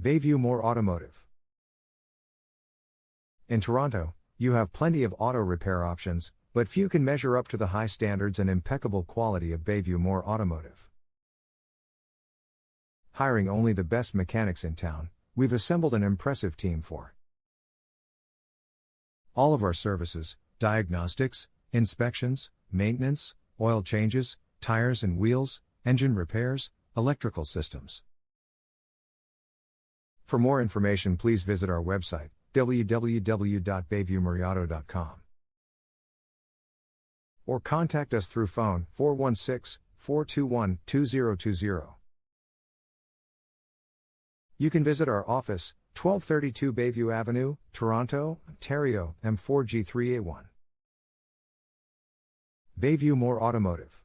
Bayview Moore Automotive. In Toronto, you have plenty of auto repair options, but few can measure up to the high standards and impeccable quality of Bayview Moore Automotive. Hiring only the best mechanics in town, we've assembled an impressive team for all of our services: diagnostics, inspections, maintenance, oil changes, tires and wheels, engine repairs, electrical systems. For more information, please visit our website, www.bayviewmoreauto.com, or contact us through phone 416-421-2020. You can visit our office, 1232 Bayview Avenue, Toronto, Ontario, M4G3A1. Bayview Moore Automotive.